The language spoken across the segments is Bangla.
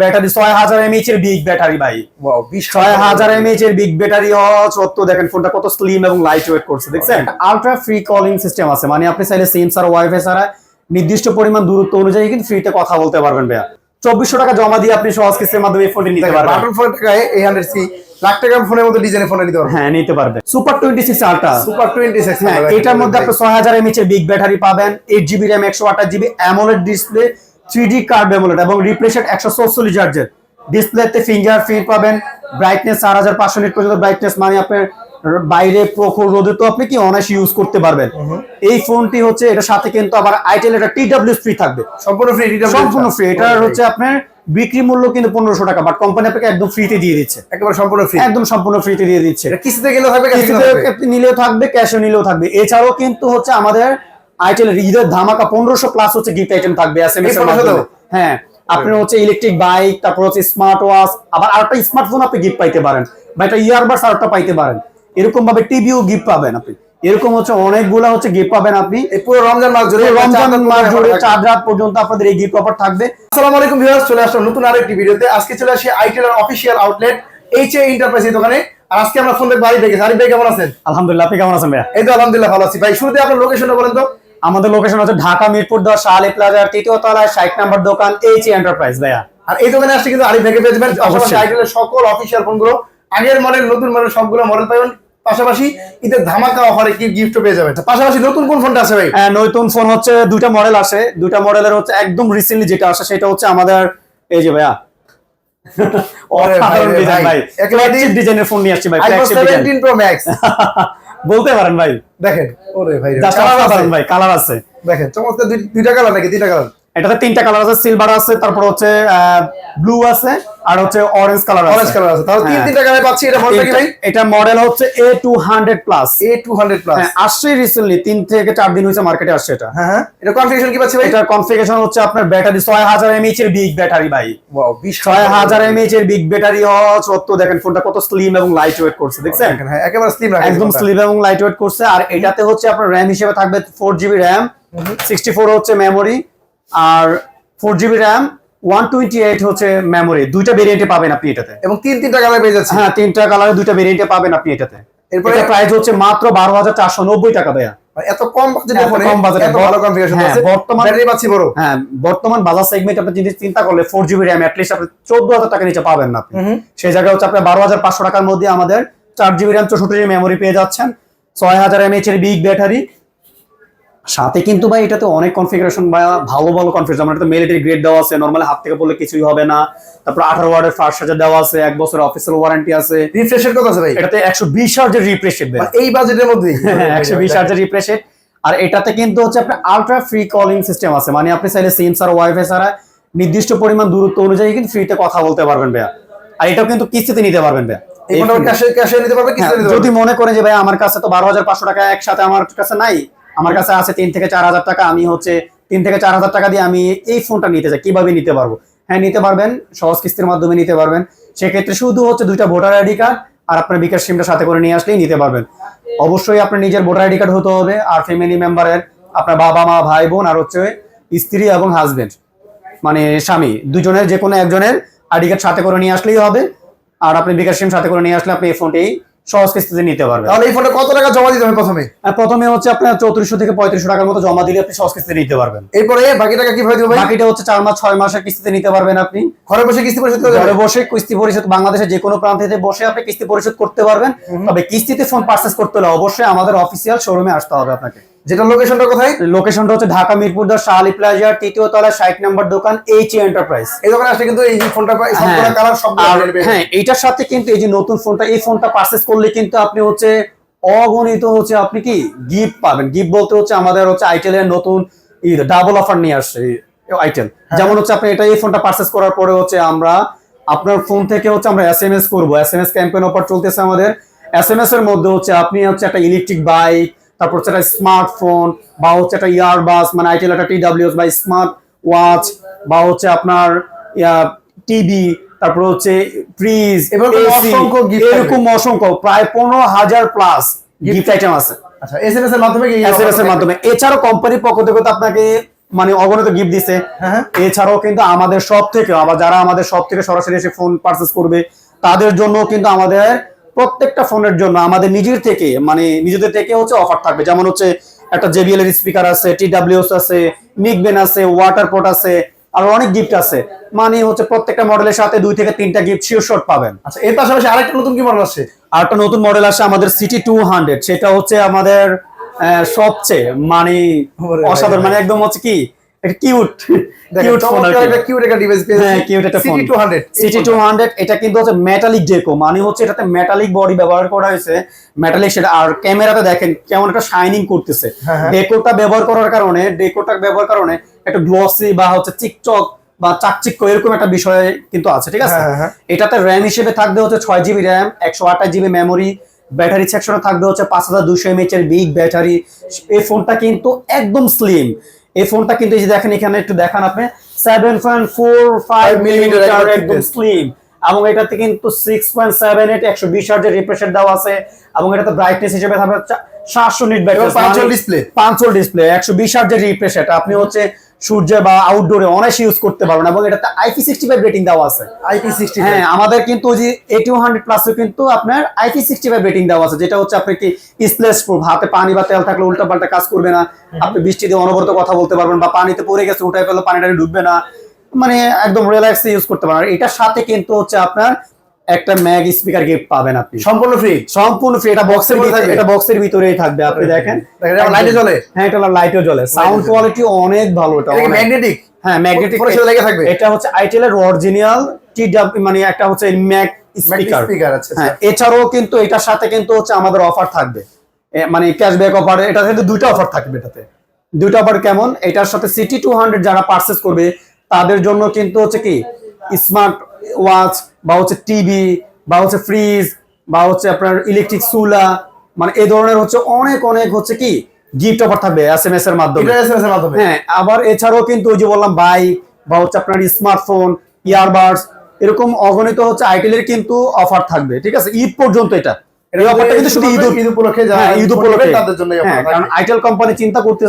ব্যাটারি 6000 mAh এর বিগ ব্যাটারি ভাই। ওয়াও 6000 mAh এর বিগ ব্যাটারি হওয়া সত্ত্বেও দেখেন ফোনটা কত স্লিম এবং লাইট ওয়েট করছে দেখছেন। আলট্রা ফ্রি কলিং সিস্টেম আছে, মানে আপনি চাইলে সিম ছাড়া ওয়াইফাই ছাড়া নির্দিষ্ট পরিমাণ দূরত্ব অনুযায়ী কিন্তু ফ্রিতে কথা বলতে পারবেন ভাইয়া। 2400 টাকা জমা দিয়ে আপনি সহজ কিস্তির মাধ্যমে এই ফোনটি নিতে পারবেন। বাটন ফোন টাকায় 800C লাখ টাকার ফোনের মতো ডিজাইনের ফোন নিতে পারবেন। হ্যাঁ নিতে পারবেন। সুপার 26 আলট্রা, সুপার 26 হ্যাঁ এটার মধ্যে আপনি 6000 mAh এর বিগ ব্যাটারি পাবেন, 8GB RAM 128GB AMOLED display, 3D curve AMOLED এবং রিফ্রেশ রেট 144 হার্টজের। ডিসপ্লেতে ফিঙ্গারপ্রিন্ট পাবেন, ব্রাইটনেস 4500 নিট পর্যন্ত ব্রাইটনেস, মানে আপনার বাইরে প্রখর রোদে তো আপনি কি অনায়াসে ইউজ করতে পারবেন। এই ফোনটি হচ্ছে এটার সাথে কিন্তু আবার আইটেল এটা TWS ফ্রি থাকবে, সম্পূর্ণ ফ্রি। সম্পূর্ণ ফ্রি। এটা হচ্ছে আপনার বিক্রি মূল্য কিন্তু 1500 টাকা, বাট কোম্পানি আপনাকে একদম ফ্রিতে দিয়ে দিচ্ছে, একেবারে সম্পূর্ণ ফ্রি, একদম সম্পূর্ণ ফ্রিতে দিয়ে দিচ্ছে। এটা কিস্তিতে গেলেও থাকবে, কিস্তিতে নিলেও থাকবে, ক্যাশে নিলেও থাকবে। এছাড়াও কিন্তু হচ্ছে আমাদের আইটেল ঈদের ধামাকা 1500 প্লাস হচ্ছে গিফট আইটেম থাকবে এসএমএস এর মাধ্যমে। হ্যাঁ আপনি হচ্ছে ইলেকট্রিক বাইক, তারপর হচ্ছে স্মার্ট ওয়াচ, আবার আরেকটা স্মার্টফোন আপনি গিফট পাইতে পারেন, বা একটা ইয়ারবাডস আরেকটা পাইতে পারেন। এরকম ভাবে টিভিও গিফট পাবেন আপনি। এরকম হচ্ছে অনেকগুলা হচ্ছে গিফট পাবেন আপনি এই পুরো রমজান মাস জুড়ে, রমজান মাস জুড়ে 4 রাত পর্যন্ত আপনাদের এই গিফট অফার থাকবে। আসসালামু আলাইকুম ভিউয়ার্স, চলে আসলাম নতুন আরেকটি ভিডিওতে। আজকে চলে আসি আইটেল এর অফিশিয়াল আউটলেট এইচএ এন্টারপ্রাইজের দোকানে। আর আজকে আমরা ফোন দেখব আরিফ ভাইকে। আরিফ ভাই কেমন আছেন? আলহামদুলিল্লাহ, আপনি কেমন আছেন ভাইয়া? এই তো আলহামদুলিল্লাহ ভালো আছি ভাই। শুরুতে আপনার লোকেশনটা বলেন তো। আমাদের লোকেশন হচ্ছে ঢাকা মিরপুর 10 শাহালি প্লাজার 3য় তলায় 60 নম্বর দোকান এইচএ এন্টারপ্রাইজ ভাইয়া। আর এই দোকানে আসলে কিন্তু আরিফ ভাইকে পেয়ে যাবেন। পাশাপাশি আইটেলের সকল অফিশিয়াল ফোনগুলো, আগের মডেল নতুন মডেল সবগুলো মডেল পাবেন। পাশাপাশি ঈদের ধামাকা অফারে কি গিফট পেয়ে যাবেন। পাশাপাশি নতুন কোন ফোনটা আছে ভাই? নতুন ফোন হচ্ছে দুইটা মডেল আসে, দুইটা মডেলের হচ্ছে একদম রিসেন্টলি যেটা আসে সেটা হচ্ছে আমাদের এই যে ভাইয়া অসাধারণ ডিজাইন ভাই, ফ্ল্যাগশিপ ডিজাইনের ফোন নিয়ে আসছি ভাই। iPhone 17 Pro Max বলতে পারেন ভাই। দেখেন ওরে ভাই, অসাধারণ ভাই, কালার আছে দেখেন চমৎকার। দুইটা কালার নাকি তিনটা কালার? এটাতে 3টা কালার আছে, সিলভার আছে, তারপর হচ্ছে ব্লু আছে, আর হচ্ছে অরেঞ্জ কালার আছে। অরেঞ্জ কালার আছে, তাহলে তিনটা কালার পাচ্ছি। এটা মডেল কি ভাই? এটা মডেল হচ্ছে A200 প্লাস। A200 প্লাস হ্যাঁ আসছে রিসেন্টলি, 3 থেকে 4 দিন হইছে মার্কেটে আসছে এটা। হ্যাঁ এটা কনফিগারেশন কি পাচ্ছি ভাই? এটা কনফিগারেশন হচ্ছে আপনার ব্যাটারি 6000 mAh এর বিগ ব্যাটারি ভাই। ওয়াও 6000 mAh এর বিগ ব্যাটারি হওয়া সত্ত্বেও দেখেন ফোনটা কত স্লিম এবং লাইট ওয়েট করছে দেখছেন। হ্যাঁ একেবারে স্লিম রাখা, একদম স্লিম এবং লাইট ওয়েট করছে। আর এটাতে হচ্ছে আপনার RAM হিসেবে থাকবে 4GB RAM, 64 হচ্ছে মেমোরি, আর 4GB RAM, 128 হচ্ছে মেমোরি। দুইটা ভেরিয়েন্টে পাবেন আপনি এটাতে, এবং তিনটা কালার পেয়ে যাচ্ছে। হ্যাঁ 3টা কালারে দুইটা ভেরিয়েন্টে পাবেন আপনি এটাতে। এরপরে এটা প্রাইস হচ্ছে মাত্র 12490 টাকা ভাইয়া। এত কম বাজেটে ফোনে কম বাজেটে এত ভালো কনফিগারেশন আছে। বর্তমান ব্যাটারি পাচ্ছি বড়। হ্যাঁ বর্তমান বাজার সেগমেন্ট আপনি যদি চিন্তা করলে 4GB RAM এট লিস্ট আপনি 14000 টাকা নিচে পাবেন না আপনি। সেই জায়গায় হচ্ছে আপনি 12500 টাকার মধ্যে আমাদের 4GB RAM 64GB মেমোরি পেয়ে যাচ্ছেন, 6000 mAh এর বিগ ব্যাটারি। সাথে কিন্তু ভাই এটাতে অনেক কনফিগারেশন বা ভালো ভালো কনফিগারেশন, মানে এটা মিলিটারি গ্রেড দেওয়া আছে, নরমালি হাত থেকে পড়লে কিছুই হবে না। তারপর 18 ওয়াটের ফাস্ট চার্জার দেওয়া আছে, 1 বছরের অফিসিয়াল ওয়ারেন্টি আছে। রিফ্রেশ রেট কত আছে ভাই? এটাতে 120 হার্জের রিফ্রেশ রেট ভাই, এই বাজেটের মধ্যে 120 হার্জের রিফ্রেশ রেট। আর এটাতে কিন্তু হচ্ছে আপনার আলট্রা ফ্রি কলিং সিস্টেম আছে, মানে আপনি চাইলে সিম ছাড়া ওয়াইফাই ছাড়া নির্দিষ্ট পরিমাণ দূরত্ব অনুযায়ী কিন্তু ফ্রিতে কথা বলতে পারবেন ভাইয়া। আর এটাও কিন্তু কিস্তিতে নিতে পারবেন ভাইয়া। এই ফোনটা ক্যাশে নিতে পারবে, কিস্তিতে নিতে পারবে। যদি মনে করেন যে ভাই আমার কাছে তো 12500 টাকা একসাথে আমার কাছে নাই, আমার কাছে আছে 3 থেকে 4000 টাকা, আমি হচ্ছে 3 থেকে 4000 টাকা দিয়ে আমি এই ফোনটা নিতে চাই, কিভাবে নিতে পারবো? হ্যাঁ নিতে পারবেন, সহজ কিস্তির মাধ্যমে নিতে পারবেন। সেক্ষেত্রে শুধু হচ্ছে 2টা ভোটার আইডি কার্ড আর আপনার বিকাশ সিমটা সাথে করে নিয়ে আসলেই নিতে পারবেন। অবশ্যই আপনার নিজের ভোটার আইডি কার্ড হতে হবে, আর ফ্যামিলি মেম্বারের আপনার বাবা মা ভাই বোন আর হচ্ছে স্ত্রী এবং হাজবেন্ড মানে স্বামী, দুজনের যে কোনো একজনের আইডি কার্ড সাথে করে নিয়ে আসলেই হবে। আর আপনি বিকাশ সিম সাথে করে নিয়ে আসলে আপনি এই ফোনটি সহজ কিস্তিতে নিতে পারবেন। তাহলে এই ফোনটা কত টাকা জমা দিতে হবে প্রথমে? প্রথমে হচ্ছে আপনার 3400 থেকে 3500 টাকার মতো জমা দিলে আপনি সহজ কিস্তিতে নিতে পারবেন। এরপরে বাকি টাকা কিভাবে দেব ভাই? বাকিটা হচ্ছে 4 মাস 6 মাসের কিস্তিতে নিতে পারবেন আপনি। ঘরে বসে কিস্তি পরিশোধ করতে ঘরে বসে কিস্তি পরিশোধ, বাংলাদেশের যে কোনো প্রান্তে বসে আপনি কিস্তি পরিশোধ করতে পারবেন। তবে কিস্তিতে ফোন পারচেজ করতে হলে অবশ্যই আমাদের অফিসিয়াল শোরুমে আসতে হবে আপনাকে। যেটা লোকেশনটা কোথায়? লোকেশনটা হচ্ছে ঢাকা মিরপুর 10 শাহালি প্লাজার 3য় তলায় 60 নম্বর দোকান এইচএ এন্টারপ্রাইজ। এই দোকানে আসলে কিন্তু এই ফোনটা সবগুলো কালার সব হ্যাঁ এটার সাথে কিন্তু এই যে নতুন ফোনটা, এই ফোনটা পারচেজ করলে কিন্তু আপনি হচ্ছে অগণিত হচ্ছে আপনি কি গিফট পাবেন। গিফট বলতে হচ্ছে আমাদের হচ্ছে আইটেলের নতুন ডাবল অফার নিয়ে আসছে আইটেল। যেমন হচ্ছে আপনি এটা এই ফোনটা পারচেজ করার পরে হচ্ছে আমরা আপনার ফোন থেকে হচ্ছে আমরা এসএমএস করব, এসএমএস ক্যাম্পেইন অফার চলতেছে আমাদের। এসএমএস এর মধ্যে হচ্ছে আপনি হচ্ছে একটা ইলেকট্রিক বাইক, তারপর হচ্ছে একটা স্মার্টফোন, বা হচ্ছে একটা ইয়ারবাস মানে আইটেল একটা TWS বা স্মার্ট ওয়াচ, বা হচ্ছে আপনার টিভি, তারপর হচ্ছে ফ্রিজ, এরকম অসংখ্য প্রায় 15000 প্লাস গিফট আইটেম আছে। আচ্ছা এসএমএস এর মাধ্যমে এসএমএস এর মাধ্যমে। এছাড়াও কোম্পানির পক্ষ থেকে তো আপনাকে মানে অগণিত গিফট দিছে। এছাড়াও কিন্তু আমাদের সব থেকে আবার যারা আমাদের সব থেকে সরাসরি এসে ফোন পারচেজ করবে তাদের জন্য কিন্তু আমাদের প্রত্যেকটা ফোনের জন্য আমাদের নিজেদের থেকে হচ্ছে অফার থাকবে। যেমন হচ্ছে একটা JBL এর স্পিকার আছে, TWS আছে, নিকবেন আছে, ওয়াটার পোর্ট আছে, আর অনেক গিফট আছে। মানে হচ্ছে প্রত্যেকটা মডেলের সাথে 2 থেকে 3টা গিফট শিওর শট পাবেন। আচ্ছা, এর পাশাপাশি আরেকটা নতুন কি মডেল আসছে? আর একটা নতুন মডেল আসে আমাদের সিটি 200, সেটা হচ্ছে আমাদের সবচেয়ে মানে অসাধারণ, মানে একদম হচ্ছে কি কিউট ফোন, কিউট একটা ডিভাইস পেয়েছি। হ্যাঁ, কিউট একটা ফোন সিটি 200। এটা কিন্তু হচ্ছে মেটালিক ডেকো, মানে হচ্ছে এটাতে মেটালিক বডি ব্যবহার করা হয়েছে, মেটালিক সেটা। আর ক্যামেরাতে দেখেন কেমন একটা শাইনিং করতেছে। ডেকোটা ব্যবহার করার কারণে একটা গ্লসি বা হচ্ছে চিকচক বা চাকচিক্য এরকম একটা বিষয় কিন্তু আছে, ঠিক আছে। এটাতে র্যাম হিসেবে থাকবে হচ্ছে 6GB RAM, 128GB memory. Battery সেকশনে থাকবে হচ্ছে 5200 mAh এর বিগ ব্যাটারি। এই ফোনটা কিন্তু একদম স্লিম। এই ফোনটা কিন্তু এই যে দেখেন, এখানে একটু দেখান আপনি, 7.45 মিলিমিটার, একদম স্লিম। এবং এটাতে কিন্তু 6.78 120 হার্জের রিফ্রেশ রেট দেওয়া আছে। এবং এটাতে ব্রাইটনেস হিসেবে থাকবে 700 নিট ব্যাটারি, 5 ডিসপ্লে, 120 হার্জের রিফ্রেশ রেট। আপনি হচ্ছে সূর্যে বা আউটডোরে অনায়াসে ইউজ করতে পারবেন। এবং এটাতে IP65 রেটিং দেওয়া আছে। IP65, হ্যাঁ, আমাদের কিন্তু ওই যে A200 প্লাসে কিন্তু আপনার IP65 রেটিং দেওয়া আছে, যেটা হচ্ছে আপনি কি স্প্লেশ প্রুফ, হাতে পানি বা তেল থাকলে উল্টা পাল্টা কাজ করবে না। আপনি বৃষ্টিতে অনবরত কথা বলতে পারবেন, বা পানিতে পড়ে গেছে উঠাই ফেলে পানিটা ঢুকবে না, মানে একদম রিল্যাক্সে ইউজ করতে পারবেন। এটার সাথে কিন্তু হচ্ছে আপনার একটা ম্যাগ স্পিকার গিফট পাবেন আপনি, সম্পূর্ণ ফ্রি। এটা বক্সের ভিতরেই থাকবে। আপনি দেখেন লাইটে জ্বলে। হ্যাঁ, এটা লাইটও জ্বলে। সাউন্ড কোয়ালিটি অনেক ভালো। এটা ম্যাগনেটিক। হ্যাঁ, ম্যাগনেটিক লেগে থাকবে। এটা হচ্ছে আইটেল এর অরিজিনাল TW, মানে একটা হচ্ছে ম্যাগ স্পিকার। হ্যাঁ, এছাড়াও কিন্তু এটার সাথে কিন্তু হচ্ছে আমাদের অফার থাকবে, মানে ক্যাশব্যাক অফার। এটা কিন্তু 2টা অফার থাকবে। এটাতে 2টা অফার কেমন? এটার সাথে সিটি 200 যারা পারচেজ করবে তাদের জন্য কিন্তু হচ্ছে কি স্মার্ট ওয়াচ বা হচ্ছে টিভি বা হচ্ছে ফ্রিজ বা হচ্ছে আপনার ইলেকট্রিক চুলা, মানে এই ধরনের হচ্ছে অনেক হচ্ছে কি গিফট অফার থাকবে SMS এর মাধ্যমে। হ্যাঁ, আবার এছাড়াও কিন্তু ওই যে বললাম বাইক বা হচ্ছে আপনার স্মার্টফোন, ইয়ারবাডস, এরকম অগণিত হচ্ছে আইটেলের কিন্তু অফার থাকবে, ঠিক আছে, ঈদ পর্যন্ত। এই অফারটা কিন্তু শুধু ঈদ উপলক্ষে তাদের জন্য। হ্যাঁ, কারণ আইটেল কোম্পানি চিন্তা করতে,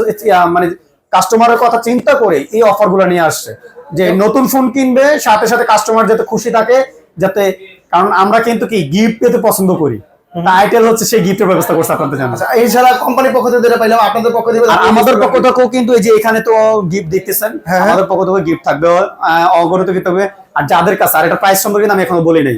মানে কাস্টমারের কথা চিন্তা করে এই অফারগুলো নিয়ে আসছে, যে নতুন ফোন কিনবে সাথে সাথে কাস্টমার যাতে খুশি থাকে, যাতে, কারণ আমরা কিন্তু কি গিফট পেতে পছন্দ করি। আইটেল হচ্ছে সেই গিফটের ব্যবস্থা করছে আপনাদের জন্য। এছাড়া কোম্পানির পক্ষ থেকে যেটা পাইলাম, আপনাদের পক্ষ থেকে আমাদের পক্ষ থেকেও কিন্তু এই যে এখানে তো গিফট দেখতেছেন, আমাদের পক্ষ থেকে গিফট থাকবে, অগণিত গিফট থাকবে। আর যাদের কাছে, আর এটা প্রাইস সম্পর্কে আমি এখনো বলি নাই,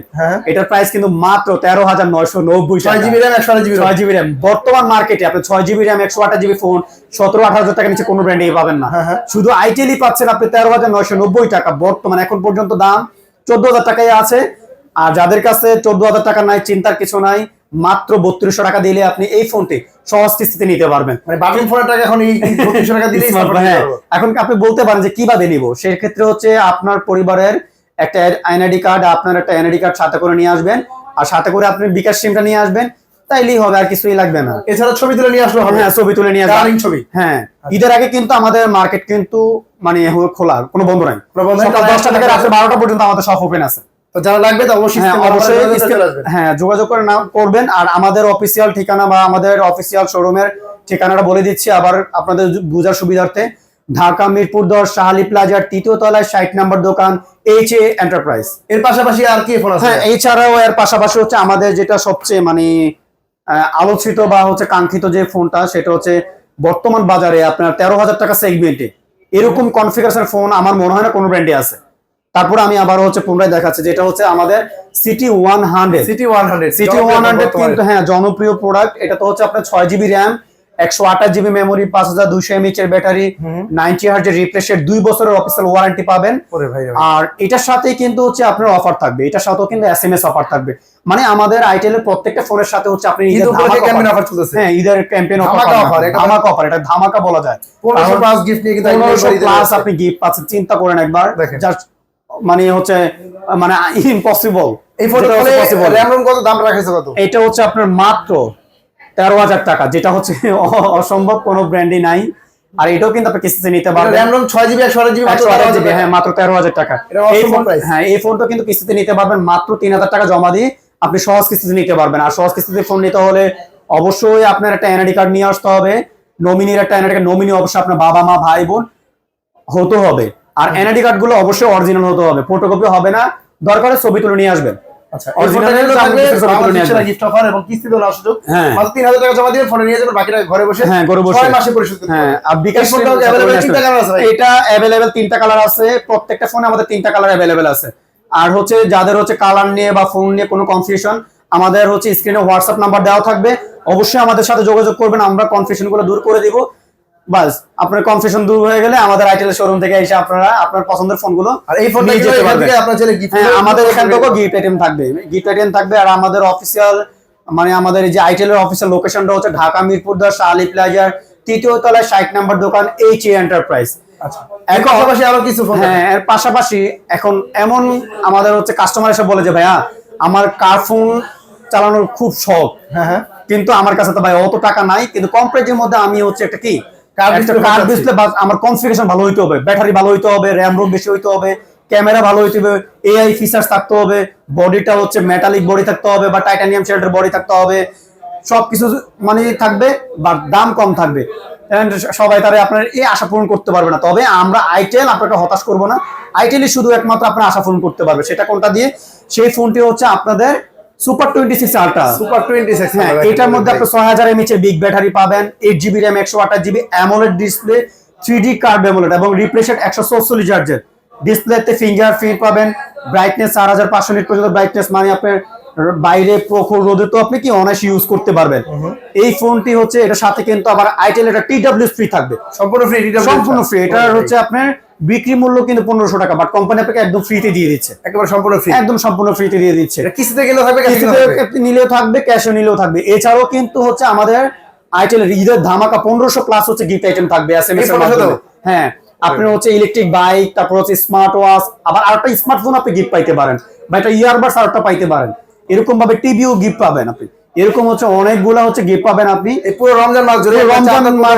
এটার প্রাইস কিন্তু মাত্র 13,990 টাকা। 6GB RAM, 6GB RAM. বর্তমান মার্কেটে আপনি 6GB র্যাম 128GB ফোন 17-18 টাকা নিচে কোনো ব্র্যান্ডে পাবেন না। শুধু আইটেলই পাচ্ছেন আপনি 13,990 টাকা। বর্তমান এখন পর্যন্ত দাম 14,000 টাকায় আছে। আর যাদের কাছে 14,000 টাকা নাই, চিন্তার কিছু নাই, মাত্র 3200 টাকা দিলে আপনি এই ফোনটি সহজ কিস্তিতে নিতে পারবেন। মানে বাটন ফোনের টাকা এখন এই 3200 টাকা দিলেই। হ্যাঁ, এখন আপনি বলতে পারেন যে কিভাবে নিব, সেই ক্ষেত্রে হচ্ছে আপনার পরিবারের একটা এনআইডি কার্ড, আপনার একটা এনআইডি কার্ড সাথে করে নিয়ে আসবেন, আর সাথে করে আপনি বিকাশ সিমটা নিয়ে আসবেন, তাইলেই হবে, আর কিছুই লাগবে না। এছাড়া ছবি তুলে নিয়ে আসলে হবে। হ্যাঁ, ছবি তুলে নিয়ে আসবেন, ছবি। হ্যাঁ, ঈদের আগে কিন্তু আমাদের মার্কেট কিন্তু মানে খোলা, কোনো বন্ধ নাই। সকাল 10টা থেকে রাত 12টা পর্যন্ত আমাদের সব ওপেন আছে। তো যারা লাগবে তা অবশ্যই যোগাযোগ করবেন। আর আমাদের অফিসিয়াল ঠিকানা বা আমাদের অফিসিয়াল শোরুমের ঠিকানাটা বলে দিচ্ছি আবার আপনাদের বোঝার সুবিধার্থে। ঢাকা মিরপুর 10 শাহালি প্লাজার 3য় তলায় 60 নম্বর দোকান HA এন্টারপ্রাইজ। এর পাশাপাশি আর কি ফোন আছে? হ্যাঁ, এছাড়াও এর পাশাপাশি হচ্ছে আমাদের যেটা সবচেয়ে মানে আলোচিত বা হচ্ছে কাঙ্ক্ষিত যে ফোনটা, সেটা হচ্ছে বর্তমান বাজারে আপনার 13,000 টাকা সেগমেন্টে এরকম কনফিগারেশন ফোন আমার মনে হয় না কোনো ব্র্যান্ডে আছে। তারপর আমি আবার হচ্ছে পুনরায় দেখাচ্ছি, যেটা হচ্ছে আমাদের সিটি 100 কিন্তু হ্যাঁ জনপ্রিয় প্রোডাক্ট। এটা তো হচ্ছে আপনার 6GB RAM, 128GB memory, 5200 mAh এর ব্যাটারি, 90 হার্জের রিফ্রেশ রেট, 2 বছরের অফিসিয়াল ওয়ারেন্টি পাবেন। আর এটার সাথেই কিন্তু হচ্ছে আপনার অফার থাকবে, এটার সাথেও কিন্তু SMS অফার থাকবে। মানে আমাদের আইটেলের প্রত্যেকটা ফোনের সাথে হচ্ছে আপনি ঈদের ক্যাম্পেইন অফার চলতেছে। হ্যাঁ, ঈদের ক্যাম্পেইন অফার, ধামাকা অফার, এটা ধামাকা বলা যায়। 1500 প্লাস গিফট নিয়ে কিন্তু 1500 প্লাস আপনি গিফট পাচ্ছেন, চিন্তা করেন একবার। জাস্ট মানে হচ্ছে মানে ইম্পসিবল। এই ফোনটা র‍্যাম রম কত, দাম রাখাইছে কত? এটা হচ্ছে আপনার মাত্র 13,000 টাকা, যেটা হচ্ছে অসম্ভব, কোনো ব্র্যান্ডে নাই। আর এটাও কিন্তু আপনি কিস্তিতে নিতে পারবেন। র‍্যাম রম 6GB 128GB মাত্র 13,000 টাকা। হ্যাঁ, মাত্র 13,000 টাকা। এই ফোন, হ্যাঁ, এই ফোনটা কিন্তু কিস্তিতে নিতে পারবেন মাত্র 3,000 টাকা জমা দিয়ে আপনি সহজ কিস্তিতে নিতে পারবেন। আর সহজ কিস্তিতে ফোন নিতে হলে অবশ্যই আপনার একটা এনআইডি কার্ড নিয়ে আসতে হবে, নমিনির একটা এনআইডি কার্ড। নমিনি অবশ্যই আপনার বাবা মা ভাই বোন, হতে হবে। আর এনআইডি কার্ড গুলো অবশ্যই অরিজিনাল হতে হবে, ফটোকপি হবে না, দরকার ছবি তুলে নিয়ে আসবেন। আচ্ছা, অরিজিনাল থাকবে, গিফট অফার এবং কিস্তিতে দেওয়ার সুযোগ। মাত্র 3000 টাকা জমা দিবেন, ফোনে নিয়ে যাবেন, বাকিটা ঘরে বসে 6 মাসে পরিশোধ করতে পারবেন। আর বিকাশ ফোনটাও अवेलेबल 3টা কালার আছে ভাই, এটা अवेलेबल 3টা কালার আছে, প্রত্যেকটা ফোনে আমাদের 3টা কালার अवेलेबल আছে। আর হচ্ছে যাদের হচ্ছে কালার নিয়ে বা ফোন নিয়ে কোনো কনফিউশন, আমাদের হচ্ছে স্ক্রিনে হোয়াটসঅ্যাপ নাম্বার দেওয়া থাকবে, অবশ্যই আমাদের সাথে যোগাযোগ করবেন, আমরা কনফিউশন গুলো দূর করে দিব। বাস আপনার কনফিউশন দূর হয়ে গেলে আমাদের আইটেল শোরুম থেকে এসে আপনারা আপনার পছন্দের ফোনগুলো আর এই ফোনটা নিয়ে যেতে পারবেন। আপনার ছেলে গিফট, আমাদের এখান থেকে গিফট আইটেম থাকবে, গিফট আইটেম থাকবে। আর আমাদের অফিসিয়াল মানে আমাদের এই যে আইটেলের অফিসিয়াল লোকেশনটা হচ্ছে ঢাকা মিরপুর 10 শাহ আলী প্লাজার 3য় তলায় 60 নম্বর দোকান HA এন্টারপ্রাইজ। আচ্ছা, এর পাশাপাশি আরো কিছু ফোন, হ্যাঁ এর পাশাপাশি এখন এমন আমাদের হচ্ছে কাস্টমার এসে বলে যে ভাইয়া আমার কার ফোন চালানোর খুব শখ, হ্যাঁ কিন্তু আমার কাছে তো ভাই অত টাকা নাই, কিন্তু কম প্রাইজের মধ্যে আমি হচ্ছে একটা কি কার্ড ডিসপ্লে, আমার কনফিগারেশন ভালো হইতে হবে, ব্যাটারি ভালো হইতে হবে, র‍্যাম রোম বেশি হইতে হবে, ক্যামেরা ভালো হইতে হবে, এআই ফিচার্স থাকতে হবে, বডিটা হচ্ছে মেটালিক বডি থাকতে হবে বা টাইটানিয়াম শেডের বডি থাকতে হবে, সবকিছু মানে থাকবে বা দাম কম থাকবে। সবাই তারে আপনার এই আশা পূরণ করতে পারবে না, তবে আমরা আইটেল আপনাকে হতাশ করব না, আইটেলই শুধু একমাত্র আপনার আশা পূরণ করতে পারবে। সেটা কোনটা দিয়ে? সেই ফোনটি হচ্ছে আপনাদের সুপার 26 আল্ট্রা। সুপার 26, হ্যাঁ, এটার মধ্যে আপনি 6000 mAh এর বিগ ব্যাটারি পাবেন, 8GB RAM 128GB AMOLED display, 3D curve AMOLED এবং রিফ্রেশ 144 হার্টজের ডিসপ্লেতে ফিঙ্গারপ্রিন্ট পাবেন, ব্রাইটনেস 4500 নিট পর্যন্ত ব্রাইটনেস, মানে আপনার বাইরে প্রখর রোদে তো আপনি কি অনায়াসে ইউজ করতে পারবেন। এই ফোনটি হচ্ছে এটার সাথে কিন্তু আবার আইটেল এটা TWS ফ্রি থাকবে, সম্পূর্ণ ফ্রি। সম্পূর্ণ ফ্রি। এটা হচ্ছে আপনার বিক্রি মূল্য কিন্তু 1500 টাকা, বাট কোম্পানি আপনাকে একদম ফ্রিতে দিয়ে দিচ্ছে, একেবারে সম্পূর্ণ ফ্রি, একদম সম্পূর্ণ ফ্রিতে দিয়ে দিচ্ছে। কিস্তিতে গেলেও থাকবে, কিস্তিতে নিলেও থাকবে, ক্যাশে নিলেও থাকবে। এছাড়াও কিন্তু হচ্ছে আমাদের আইটেলের ঈদের ধামাকা 1500 প্লাস হচ্ছে গিফট আইটেম থাকবে এসএমএস এর মাধ্যমে। হ্যাঁ, আপনি হচ্ছে ইলেকট্রিক বাইক, তারপর হচ্ছে স্মার্ট ওয়াচ, আবার আরেকটা স্মার্টফোন আপনি গিফট পাইতে পারেন, বা একটা ইয়ারবাডস আরেকটা পাইতে পারেন, এরকম ভাবে টিভিও গিফট পাবেন আপনি। এরকম হচ্ছে অনেকগুলা হচ্ছে গিফট পাবেন আপনি এই পুরো রমজান মাস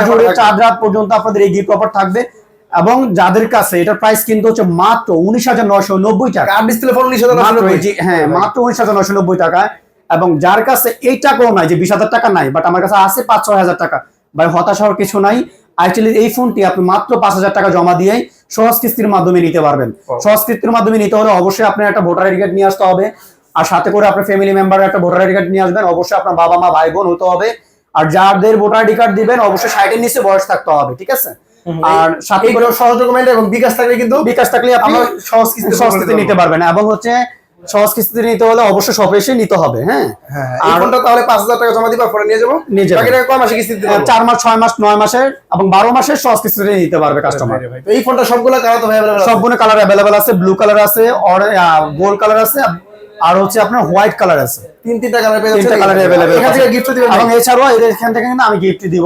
জুড়ে, 4 রাত পর্যন্ত আপনাদের এই গিফট অফার থাকবে। এবং যাদের কাছে এটার প্রাইস কিন্তু হচ্ছে মাত্র 19990 টাকা, কার্ড ডিসপ্লে ফোন 19990, হ্যাঁ মাত্র 19990 টাকা। এবং যার কাছে এই টাকাও নাই, যে 20000 টাকা নাই, বাট আমার কাছে আছে 5-6000 টাকা, ভাই হতাশ হওয়ার কিছু নাই। অ্যাকচুয়ালি এই ফোনটি আপনি মাত্র 5000 টাকা জমা দিয়ে সহজ কিস্তির মাধ্যমে নিতে পারবেন। সহজ কিস্তির মাধ্যমে নিতে হলে অবশ্যই আপনার একটা ভোটার আইডি কার্ড নিয়ে আসতে হবে, আর সাথে করে আপনার ফ্যামিলি মেম্বারের একটা ভোটার আইডি কার্ড নিয়ে আসবেন, অবশ্যই আপনার বাবা মা ভাই বোন হতে হবে। আর যাদের ভোটার আইডি কার্ড দিবেন অবশ্যই 60 এর নিচে বয়স থাকতে হবে, ঠিক আছে। আর সাথে করে সহজ ডকুমেন্ট এবং বিকাশ থাকলে কিন্তু আপনি সহজ কিস্তিতে নিতে পারবেন। এবং হচ্ছে সহজ কিস্তিতে নিতে হলে অবশ্যই শপে এসে নিতে হবে। হ্যাঁ, আর ফোনটা তাহলে 5000 টাকা জমা দিবা, পরে নিয়ে যাবো, বাকি টাকা কয় মাসে কিস্তি দিতে পারবো? 4 মাস, 6 মাস, 9 মাসের এবং 12 মাসের সহজ কিস্তিতে নিতে পারবে কাস্টমার। তো এই ফোনটা সবগুলো কালার তো अवेलेबल আছে, সবগুলো কালার अवेलेबल আছে, ব্লু কালার আছে, গোল্ড কালার আছে, আর হচ্ছে আপনার হোয়াইট কালার আছে। তিনটা কালার পেয়ে যাচ্ছে, 3টা কালার अवेलेबल এখান থেকে গিফট দিবেন। এবং এছাড়াও এখান থেকে কিন্তু আমি গিফট দিব,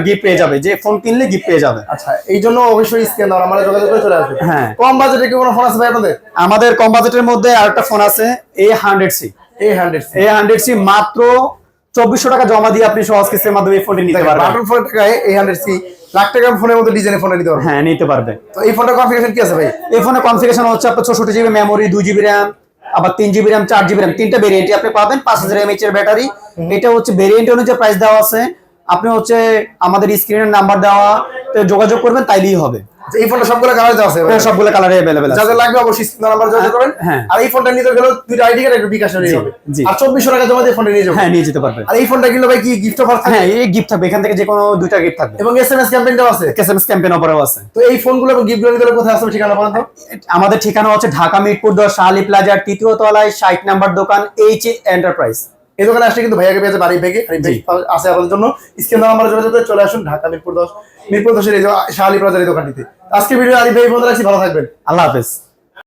গিফট পেয়ে যাবে, যে ফোন কিনলে গিফট পেয়ে যাবে। আচ্ছা, এই জন্য অবশ্যই স্ক্যান দাও, আমরা যোগাযোগ করে চলে আসবে। হ্যাঁ, কম বাজেটে কি কোনো ফোন আছে ভাই আপনাদের? আমাদের কম বাজেটের মধ্যে আরেকটা ফোন আছে, A100C। A100C মাত্র 2400 টাকা জমা দিয়ে আপনি সহজ কিস্তির মাধ্যমে এই ফোনটি নিতে পারবেন। বাটন ফোন টাকায় A100C লাখ টাকা ফোনের মধ্যে ডিজাইনের ফোন নিতে পারবেন। হ্যাঁ, নিতে পারবে। তো এই ফোনটার কনফিগারেশন কি আছে ভাই? এই ফোনের কনফিগারেশন হচ্ছে আপনার 64GB মেমোরি, 2GB RAM, আবার 3GB RAM, 4GB RAM, 3টা ভেরিয়েন্টই আপনি পাবেন, 5000 mAh এর ব্যাটারি। এটা হচ্ছে ভেরিয়েন্ট অনুযায়ী প্রাইস দেওয়া আছে, আপনি হচ্ছে আমাদের স্ক্রিনের নাম্বার দেওয়া যোগাযোগ করবেন, তাইলেই হবে। এই ফোনটা সবগুলো কালারে আছে, হ্যাঁ সবগুলো কালারে अवेलेबल আছে, যাদের লাগবে অবশ্যই স্ক্রিন নাম্বার যোগাযোগ করবেন। আর এই ফোনটা নিতে গেলে দুইটা আইডি কার্ড একটা বিকাশ নিয়ে যাবে, আর 2400 টাকা জমা দিয়ে ফোনটা নিয়ে যাবে। হ্যাঁ, নিয়ে যেতে পারবে। আর এই ফোনটা কিনলে ভাই কি গিফট অফার থাকে? হ্যাঁ, এই গিফট থাকবে, এখান থেকে যে কোনো দুইটা গিফট থাকবে, এবং এসএমএস ক্যাম্পেইনটাও আছে, এসএমএস ক্যাম্পেইন অফারও আছে। তো এই ফোনগুলো এবং গিফটগুলো নিতে হলে কোথায় আসবে, ঠিকানা বলেন তো? আমাদের ঠিকানা হচ্ছে ঢাকা মিরপুর 10 শাহ আলী প্লাজার 3য় তলায় 60 নম্বর দোকান HA এন্টারপ্রাইজ। এই দোকানে আসলে কিন্তু ভাইয়াকে পেয়েছে বাড়ি থেকে, আছে আপনাদের জন্য। স্ক্রিন নাম্বার যোগাযোগ করে চলে আসুন ঢাকা মিরপুর 10 এর এই শাহ আলী প্লাজার এই দোকানটিতে। আজকে ভিডিও আলী ভাই বন্ধু রাখছি, ভালো থাকবেন, আল্লাহ হাফেজ।